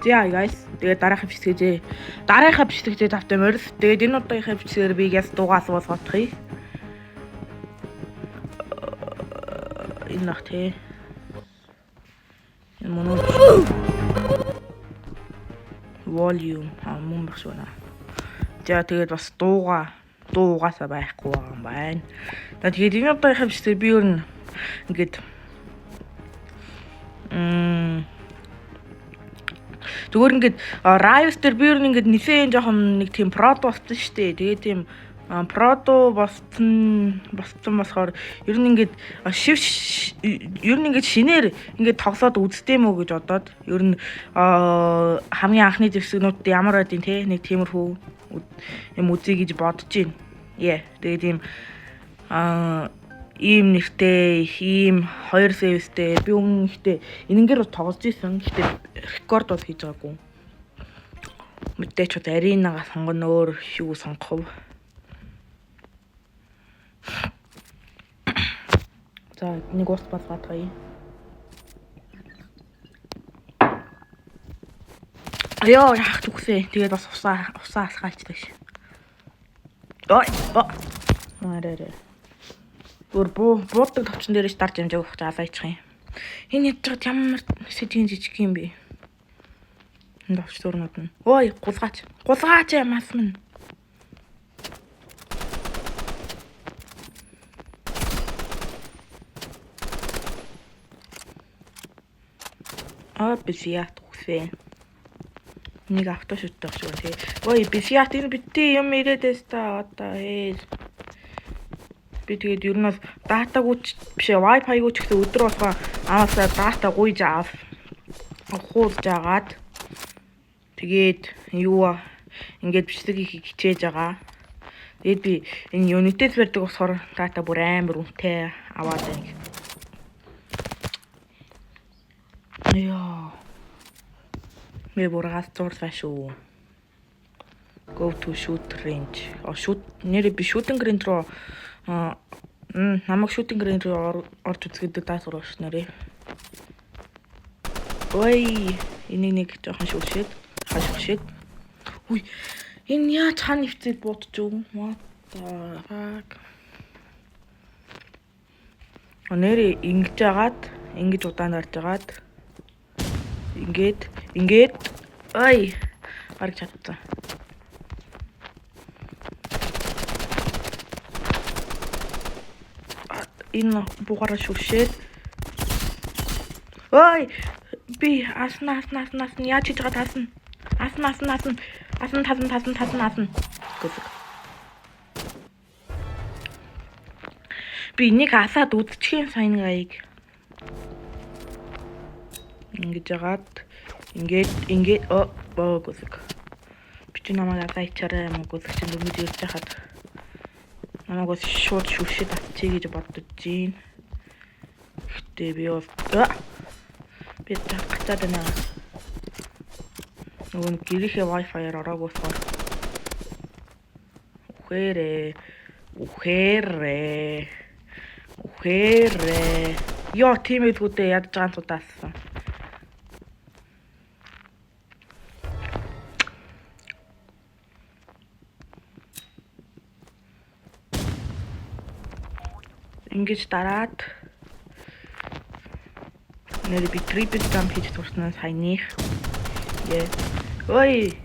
За guys, тэгээд дараахаа бичлэгтэй тавтай морил. Тэгээд энэ удаагийнхаа бичлэгээр би яс дуугаас босгочих. Энэ нах тий. Энэ моно volume мөн багшна. За тэгээд бас дуугаасаа байхгүй юм байна. Тэгээд энэ удаагийнхаа бичлэгээр би ер нь ингээд зүгээр ингээд Riot дээр би ер нь ингээд нисээ жоохон нэг тийм прото болсон шүү дээ. Тэгээд тийм прото болсон болохоор ер нь ингээд шинээр ингээд тоглоод үзтээ мүү гэж бодоод ер нь хамгийн анхны зэвсэгнүүд ямар байдیں۔ Те нэг тиймэрхүү юм үзье гэж бодож байна. Тэгээд ийм нэртэй, ийм 2 сейвстэй би өмнө ихтэй энэнгээр тоглож исэн. Гэхдээ рекорд бол хийж байгаагүй. Мэдээч аренага сонгоно өөр юу сонгох вэ? За нэг ус босгоё. Яа, яах зүгсээ. Тэгээд бас усаа асгаалцдаг ш. Арай. Буудаг товчон дээрээс дарж амжааг ухаж алаачих юм. Энэ ядчаад ямар сэдвийн жижиг юм бэ? Энэ товч зурнууд нь. Ой, гулгаач ямаас минь. Бисиат үсэ. Нэг автошуттай шүү тий. Ой, бисиат энэ битээ юм ирээдээс та одоо би тэгээд ер нь бол датаггүй биш Wi-Fi-гүй ч гэсэн өдөр болгоо аваасаа дата гуйж хуулж агаад тэгээд ингээд бичлэгийг хичээж байгаа. Тэгээд би энэ Unity-с барьдаг болохоор дата бүр амар үнэтэй аваад байна. Მე бургаас зурсаа шүү. Go to shoot range. Нэрээ би shooting range руу намайг shooting range руу орж үзгээд даасгар багш нарыг. Ой, энийг нэг жоохон хашгшээд. Үй, энэ яа цаана хвцээд бодчих. What the fuck. Нэрээ ингэж удаан гарч агаад ингээд ой гарч чадсан. Энэ бугаараа шүршээд ой би асна яаж хийж байгаа таасна асна би нэг асаад үдчих юм сайн гайг ингэж жагаад ингээд гүсэг би ч намайг атайчаарай юм гүсэг чинь дөнгөж ирж хахад намайг шууд шүршээд атчих гэж бодож байна. Гэтэ би гацаад байна. Нөгөө гэрийнхээ Wi-Fi-аар ороогүй болохоор ухээрээ ёо тиймээдгүүдээ ядж байгаа тудаасан. Ингэж дараад нэр би triple jump хийж турснаас хайних. Ой.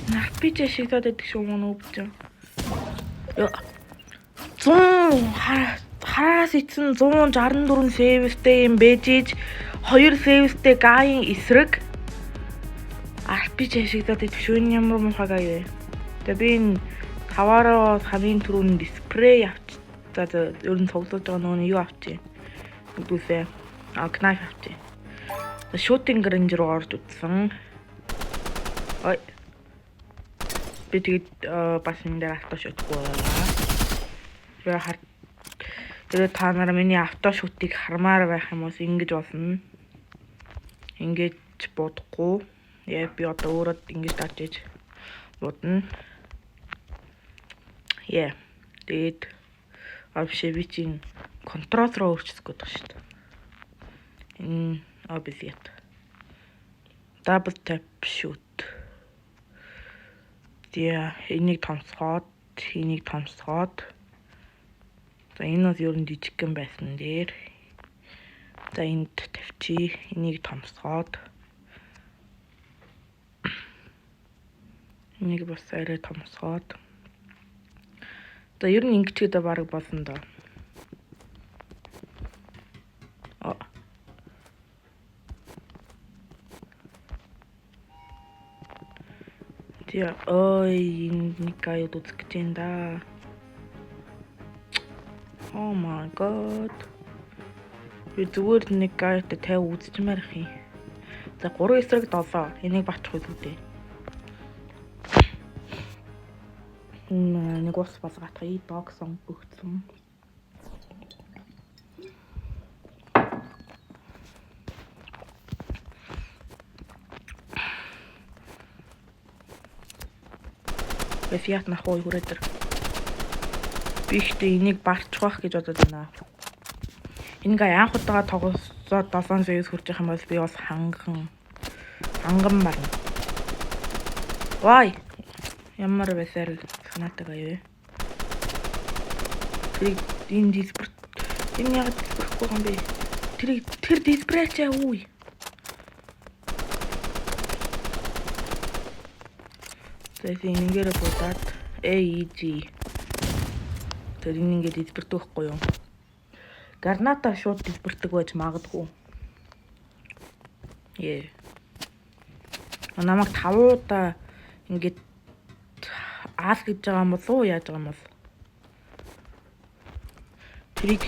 Нахпич шиг таадаг шүү мөн өвч. Хараас ицэн 164 сейвстэй юм бэжиж 2 сейвстэй гаийн эсрэг RPG шиг таадаг шүү ямар мухаг аяа. Тэгээ би энэ таваараа хамгийн түрүүнд дисплей авч ер нь тоглож байгаа нөгөө юу авчи. Үгүйсээ. Knife авчи. Shooting range руу орж утсан. Ой. Би тэгээд бас энэ дээр автошутгүй байлаа. Тэгээд та нараа миний автошутыг хармаар байх юм уу ингэж болно. Ингэж бодохгүй. Би одоо өөрөө ингэж дарж иж бодно. Тэгээд вообще би чинь контрол руу өөрчлөх гээд байна шүү дээ. Энэ обезьят. double tap shoot. Тэгээ энийг томсгоод за энэ нь ер нь жижигхэн байсан дээр за энд тавьчих. Энийг томсгоод энийг бас арай томсгоод за ер нь ингэчгээд бараг болсон доо. Тэгээ нэг аюул үзэх гэж байна да. Oh my god. Би зүгээр нэг аюултай 50 үзчихмээр их юм. За 3 эсрэг 7. Энийг батчих үү дээ. Нэг ус бас гатгая. Догсон бүгдсэн. Бэфиат нахуй хүрээдэр. Би ихтэй энийг барчих байх гэж бодод байна. Энийг анх удаага тоглосоод 7 саяас хүрч явах юм бол би бас ханган марна. Вай. Ямар байсаар санаатай аюу. Энэ дисперт. Энэ яг дисперхгүй юм бэ? Тэр диспрэч үгүй. Тэгээд ингээрээ бодоод AEG. Тэр ингээд дисперт байхгүй юу? Гарната шууд диспердэг байж магадгүй. Намайг 5 удаа ингээд аал гэж байгаа юм болов уу? Яаж байгаа юм бол? Трик.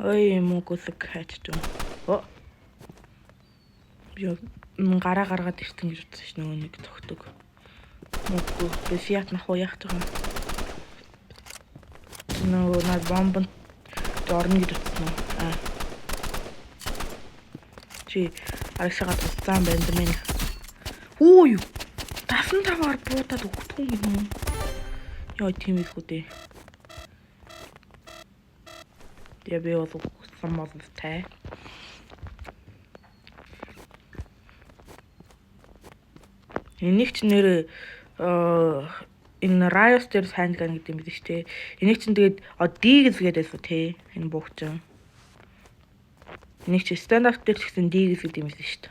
Ой мөкөсөг хачдаг. Би гараа гаргаад ирсэн гэж утсан ш нөгөө нэг тогтдог. Мөкө бэфиат нахуй яах гэж байгаа. Нөгөө над бомбон орно гэж утсан. Чи арагшаага туссан байна дэмэн. Үгүй юу. Тасан таваар буудаад өгдөг юм. Яа тийм их үдээ. Я би бол саммалтай. Энийг ч нэр энэ Riot дээр сайн гэн гэдэг юм биш үү? Энийг ч тэгээд D-гэс гэдээсэ тий. Энэ буугчин. Энийг ч стандарт дээр ч гэсэн D-гэс гэдэг юм биш үү?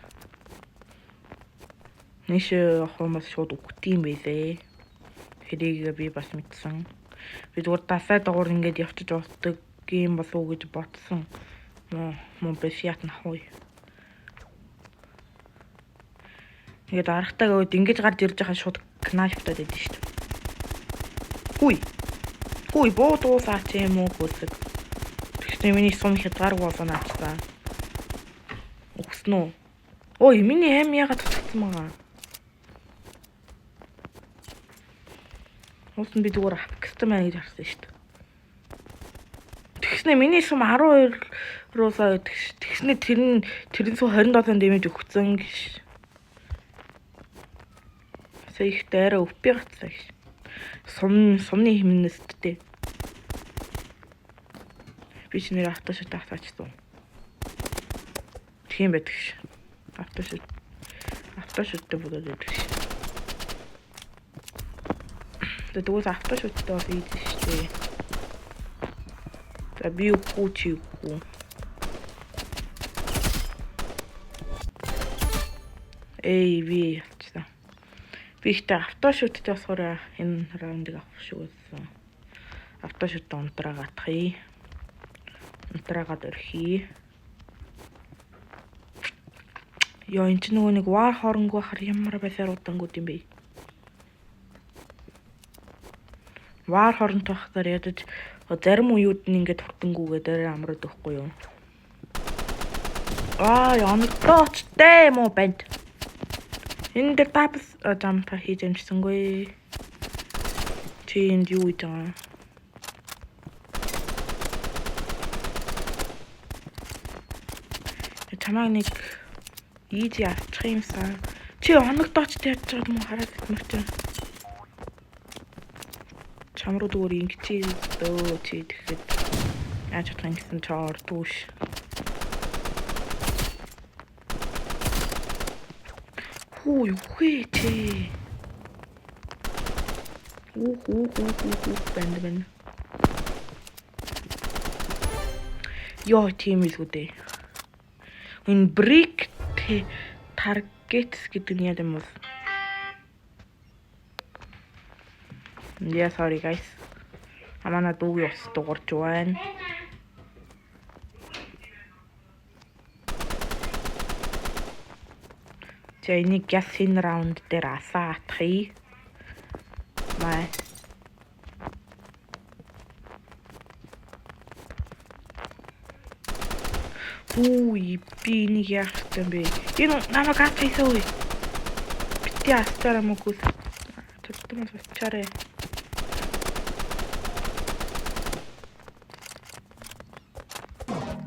Нэш хомос шууд өгдөг юм байлээ. Хэрийг би бас мэдсэн. Би зүгээр дасаа дагуур ингээд явчих уддаг юм болов уу гэж бодсон. Мөн бэфиат нахуй. Тэгээд арахтаа гээд ингэж гарч ирж байгаа шууд кнайфтаад байдсан шүү дээ. Хүй боодуусаа ч юм уу гүсэг. Тэгснэ миний сум хязгааргүй болсон аацгаа. Өгсөн үү? Ой, миний аим ягаад татсан байгаа. Усан би зүгээр кастомер гэж харсан шүү дээ. Тэгснэ миний сум 12-роосаа тэгснэ тэрэн суу 27 дэмэж өгсөн гэж. Их дайраа өвпи гацсан гэж. Сумны хэмнэс тээ. Би ч нэр автошот таачсан. Тийм байдаг ш. Автошоттой болоод байдаг ш. Тэгвэл автошоттой бол ийд ш тээ. За би үгүй. Ви явчихсан. Би ихтэй автошоттой болохоор энэ раундыг авах шиг байсан. Автошоттой унтраа гатхъя. Унтраагаад өрхий. Яа энэ ч нөгөө нэг вар хоронгүй хахаар ямар байсаар удангууд юм бэ? Вар хоронтой хахаар ядаж зарим уюуд нь ингээд хурдангүйгээд арай амраад өгөхгүй юу? Янагдаач мó банд. Энэ дээр тапс жампа хийж амжсангүй. Чи энд юу хийж байгаа? Чамаа нэг ийж авчих юмсан. Чи оногдооч яаж байгаа юм хараад мөрчөө. Чам руу дүүр ингэчээ дөө чи тэгэхэд яаж чадах юм гэсэн чоор дүүш. Хүү юу хээчээ. Бэнд. Яа тийм илгүүдээ. Энэ brick targets гэдэг нь яа юм бол. Yeah, sorry guys. Амана дууг ёс дуурж байна. За энийг гяс энэ раунд дээр асаатхий. Бай. Үй би нэг яах юм бэ? Энэ намайг атайсаа үе. Бити астараа мөгөөс. Тэтгэмэл бачаарэ.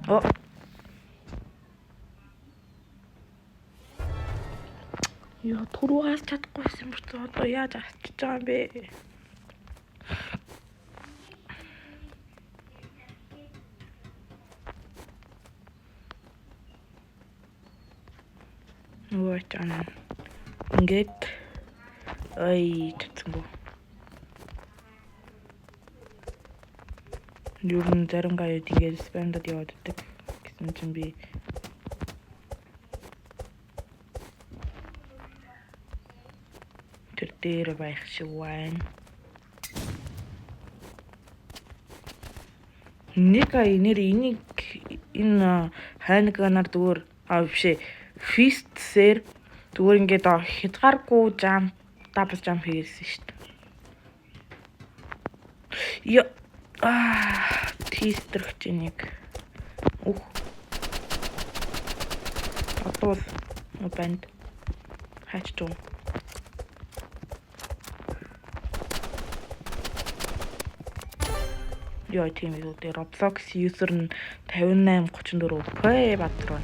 Оо. Яа туруугаас чадахгүйсэн бүр одоо яаж асчиж байгаа юм бэ? Ой чана. Ингээд ой чадсангүй. Юу н зарим гаяд ингээд спамдад явааддаг гэсэн чинь би тэр дээр байх шиг байна. Нэр энийг энэ хайнганаар зүгээр бишээ фистсээр зүгээр ингээд хязгааргүй жамп дабл жамп хийсэн шүү дээ. Яа тийстрэх чинь нэг одоо банд хаач туу. Яа тийм үү дээр Roblox user нь 5834 P бадруу.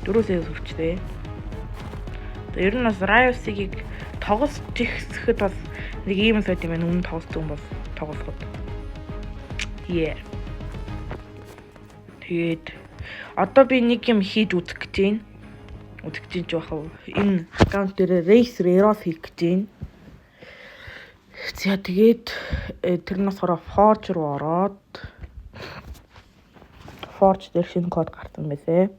Дөрөөсөө сүрчтэй. Ер нь бас Riot-ыг тоглож ихсэхэд бас нэг ийм сайт юм байна. Өмнө тоглосон бол тоглоход. Yeah. Тэгээд одоо би нэг юм хийж үзэх гэж байна. Жоохоо энэ аккаунт дээр Race Rare хийх гэж байна. За тэгээд тэрнээс хараа Forge руу ороод Forge дээр шинэ код гарсан байсан.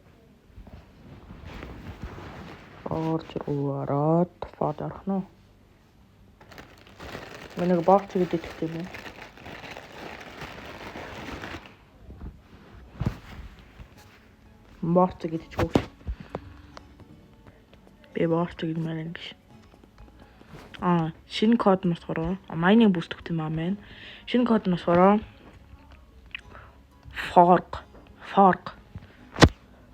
Forge руу ороод Forge орох нь. Нэг бокс гэдэг юм байна. Бокс гэдэг ч үгүй. Би бокс гэдэг мэн гэж. Шинэ код нь болохоор mining boost гэх юм аа. Шинэ код нь болохоор fork.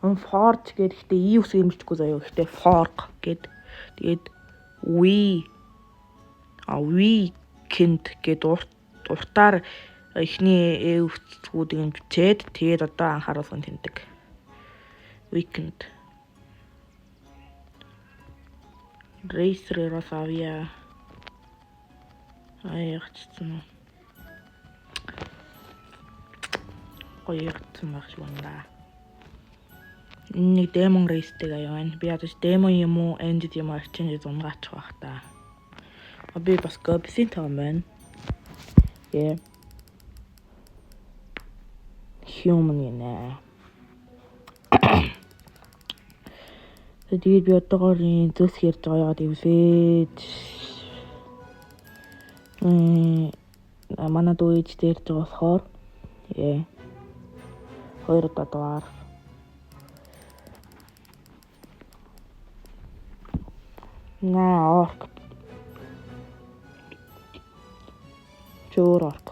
Forge гэхдээ и үсэг юмчгүй заяа. Гэхдээ fork гэд. Тэгээд weekend гэд уртаар эхний үсгүүдийг бичээд тэгээд одоо анхааруулсан тэндэг. Weekend. Racer Rosavia. Ягчсан. Ягцсан байх шиг байна. Нэг демон рейстэй аяа. Би ядаж демон юм уу, энд юм уу exchange зунгаач байх та. Би бас гобсин таам байна. Yeah. Human гинэ. Тэгээд би одоогоор зөс ярьж байгаа гэвлээд манай дүү ээж дээр ч болохоор хоёр удаа орк чөөр орк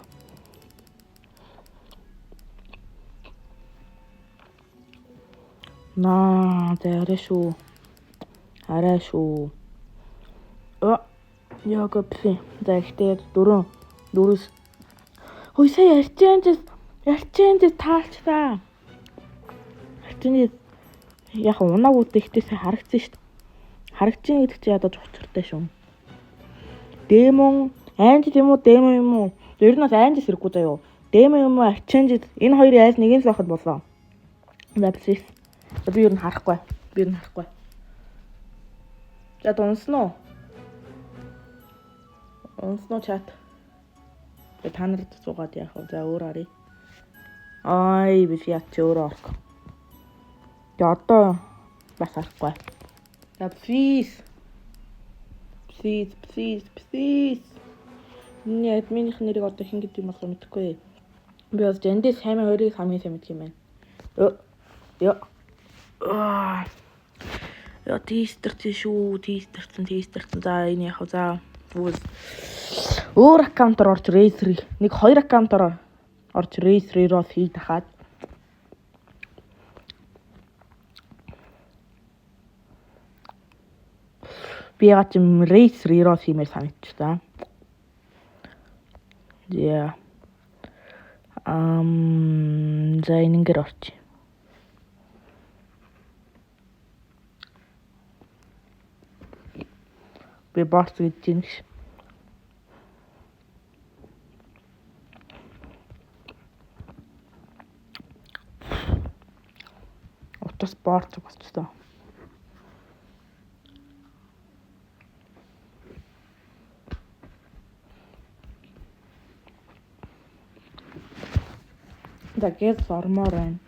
арай шүү. Яг гопси. Захтэй дөрөс. Хөөе сая ярьчаанч таалцсан. Ярьчааны яг унааг үтэхтэйсээ харагдсан шүү дээ. Харагдчихна гэдэг чи ядаж учиртай шүү. Демон юм уу? Ер нь бас анжис хэрэггүй заяа. Демон юм уу? Exchange энэ хоёрын айл нэг нь л байхад болоо. За please. Би ер нь харахгүй. За унсноо. Унсноо чат. Та нарт суугаад яах вэ? За өөр харъя. Ай би яач өөр орох. Тэ одоо бас харахгүй. За please. Миний админийх нэрийг одоо хэн гэдэг юм болохоо мэдэхгүй. Би бас эндээс сайн хоёрыг хамгийн сайн мэдх юм байна. Яа, тийстэрсэн шүү. Тийстэрсэн. За энэ яг за өөр аккаунтаар орж Razer нэг 2 аккаунтаар орж Razer-оор хий дахаад би яг юм Razer-оор хиймээр санагдчих та. За энэгээр орчих. Би бос гэж юм ш. Утас спорт болчихсон. Да гэс орморэн.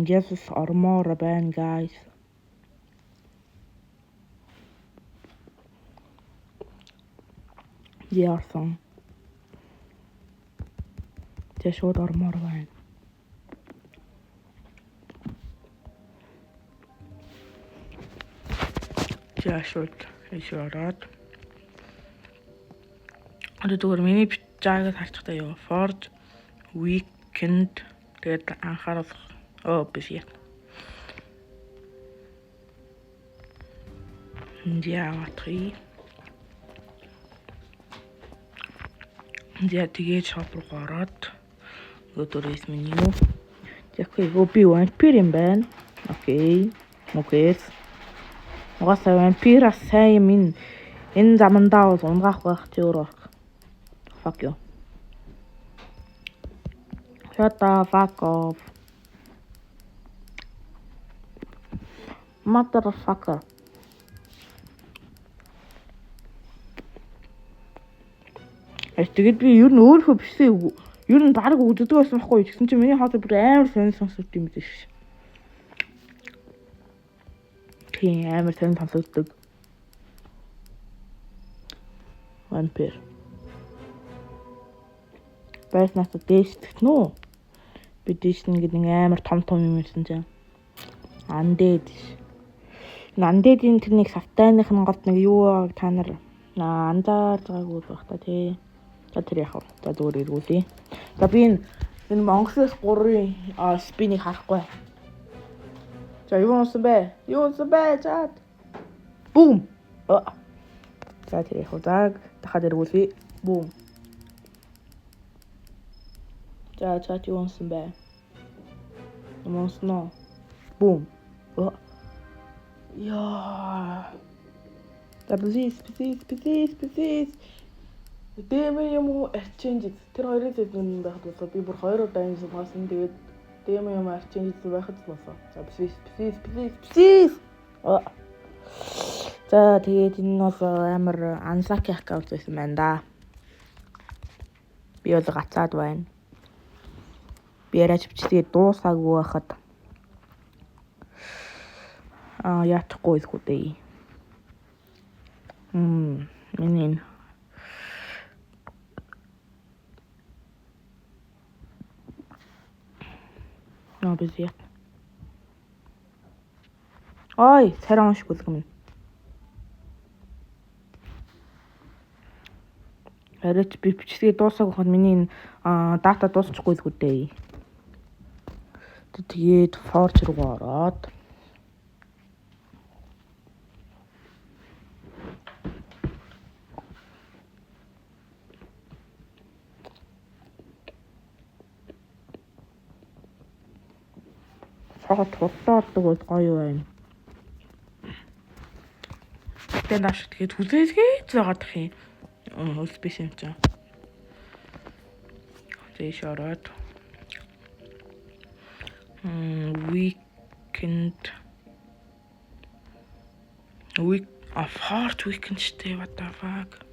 Jesus armor байна guys. Яасан. Тэ шууд armor байна. За шууд ороод. Одоо зүгээр миний бичээгээ харчихтаа юу. Forge Weekend тэгээд анхаарал биш яа. Диаватри. За тэгээд shop руу ороод өдөрөөс меню. Тэгэхгүй би vampire юм байна. Окей. Угаасаа vampire сайн энэ замандаа бол унгаах байх чи өөр орох. Fuck you. Shut the fuck off. Motherfucker. Тэгээд би ер нь өөрөө бичсэн үг. Ер нь баг үздэг байсан байхгүй. Тэгсэн чинь миний хатар бүр амар сонсогд юм биш. Тийм амар сонсогддог. Vampire. Байснаас дэжтэх нөө. Би дэжтэн гэдэг нэг амар том юм юмсэн чинь. Undead. Undead-ийн тэр нэг савтайных нь голд нэг юу та нар анзаарж байгаагүй байх та тий. За тэр яах вэ? За зүгээр эргүүлье. За би энэ Монголоос 3-ын спинийг харахгүй. За юу унсан бэ? Чад. Бум. За тэр яах вэ? За дахиад эргүүлье. Бум. За чад юу унсан бэ? Монсноо. Бум. Яа. За please. Дэмэ юм уу арчинж тэр хоёрын зэдэн байхад болоо би бүр 2 удаа энэ суусан. Тэгээд дэмэ юм арчинж байхад болоо. За please. За тэгээд энэ бол амар unlucky аккаунт байсан байна да. Би бол гацаад байна. Би яриач бичтэгээд дуусаагүй байхад яахгүй isгүй дээ. Миний безия. Ой, царай уншиг үлгэн. Яриач би бичсгээ дуусаагүй хад миний дата дуусчихгүй isгүй дээ. Тэгээд Forge руу ороод хурдтай гоё байна. Тэгээд нааш тэгээд хүлээсгээ заагаад их юм. Хөлс биш юм чинь. Тэгээд ороод Weekend. Forge weekend штэ, what the fuck.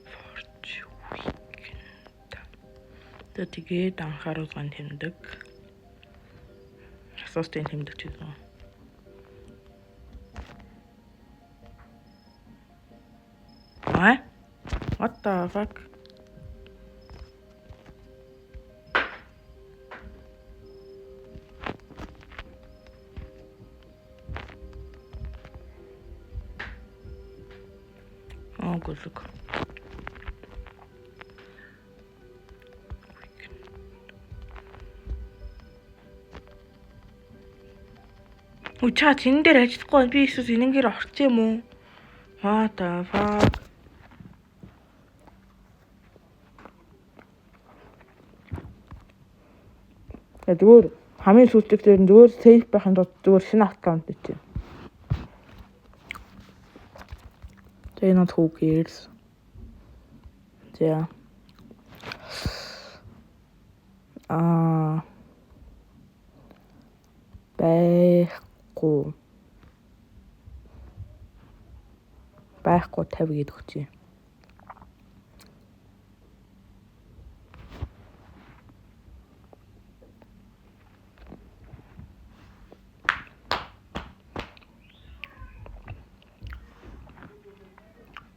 Forge weekend. Тэгээд анхааруулгын тэмдэг. Асуустын тэмдэг ч юм. What the fuck? Oh, good look. Чаа тэн дээр ажиллахгүй би эсвэл энэнгээр орчих юм уу? What the fuck? Зүгээр хамгийн сүүлчиг дээр зүгээр сейф байхын тулд зүгээр шинэ аккаунт хийчих. They not who cares. Yeah. Байхгүй 50 гэдэг хүчээ.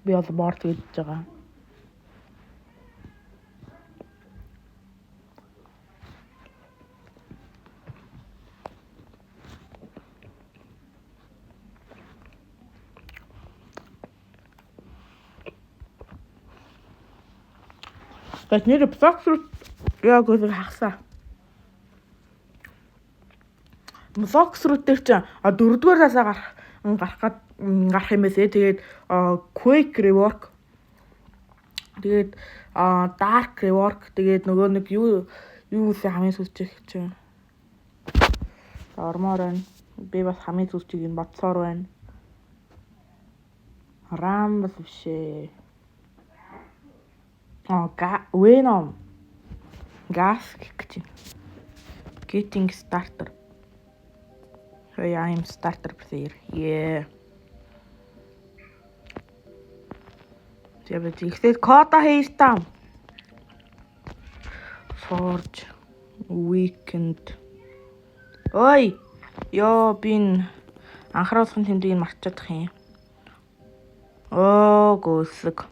Би бол борт гэж байгаа. Гэт нэр блоксрут яг үгүй хагасаа. Блоксрут дээр чи 4-р насаа гарах юм бэсэ. Тэгээд quick rework. Тэгээд dark rework. Тэгээд нөгөө нэг юу үсээ хамгийн сүлжих чи. Ормоор байна. Би бас хамгийн сүлжийг нь бодсоор байна. RAM бас бишээ. Venom. Gas гэж. Getting starter. I am starter player. Yeah. Тэгээд ихтэй кода хийж таа. Forge weekend. Ой. Ёо би анхааруулгын тэмдгийг марцчих юм. Гүсэг.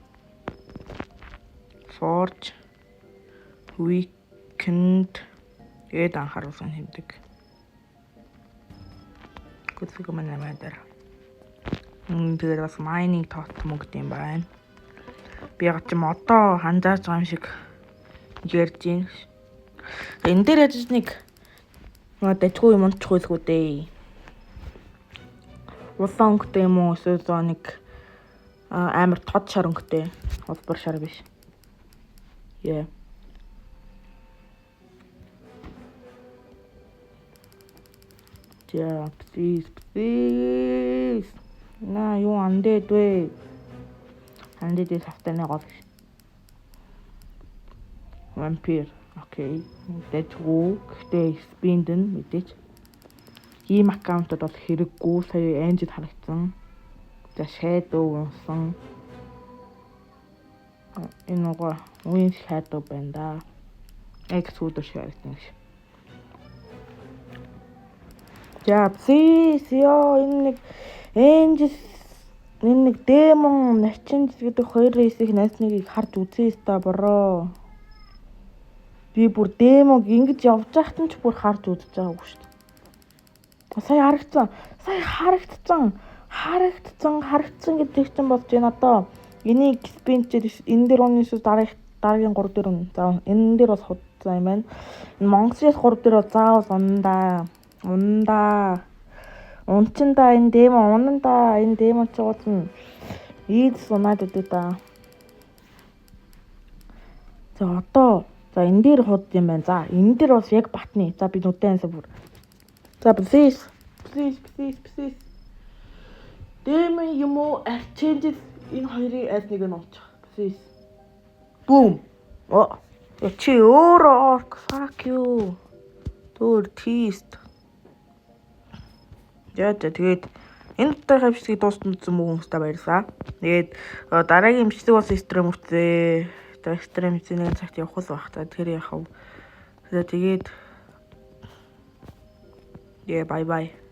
Forge weekend. Тэгээд анхааруулгын тэмдэг. Гүсэг манай дээр. Тэгээд бас mining tot мөнгө юм байна. Би яг ч одоо ханзааж байгаа юм шиг ярьж байна. Энэ дээр яаж нэг дэжгүй юм унтчих байлгүй дээ. Улаан өнгөтэй юм уу эсвэл нэг амар тод шар өнгөтэй. Улбар шар биш. Yeah. Yeah, please. На юу андээд вэ? Андээд савтаны гол. Vampire. Окей. Дэжгүй гэхдээ спиндэн мэдээч. Ийм аккаунтууд бол хэрэггүй. Сая энжид харагдсан. За shadow унсан. Энэ нөгөө үеийн shadow байна да. Эксүүдэр шаарсан гэж. За please ёо энэ нэг демон начин гэдэг хоёр рейсийг найсныг харж үзээ ста бороо. Би бүр демог ингэж явж байхад нь ч бүр харж үзэж байгаагүй шүү дээ. Сая харагдсан гэдэг чинь болж байна одоо. Энийг спинчээр энэ дээр унаас дараагийн 3 дээр унаа. За энэ дээр бас худсан юм байна. Энэ Монголчууд 3 дээр бол заавал ундаа. Унчинда энэ демон унанда энэ демон ч гоцсон. Ийд сунаад өгдөө та. За одоо энэ дээр худ юм байна. За энэ дээр бас яг батны. За би нүдэнсээ бүр. За please. Демон юм уу changes энэ хоёрын аль нэг нь унчих. Please. Boom. Чи өөрөө orc. Fuck you. Дүр teased. Тэгээд энэ удаагийн хавчдгийг дуустсан хүмүүстээ баярлалаа. Тэгээд дараагийн имчдэг бас стрим үтээ. Стрим нэг цагт явах л байх та. Тэр яхав. Тэгээд bye bye.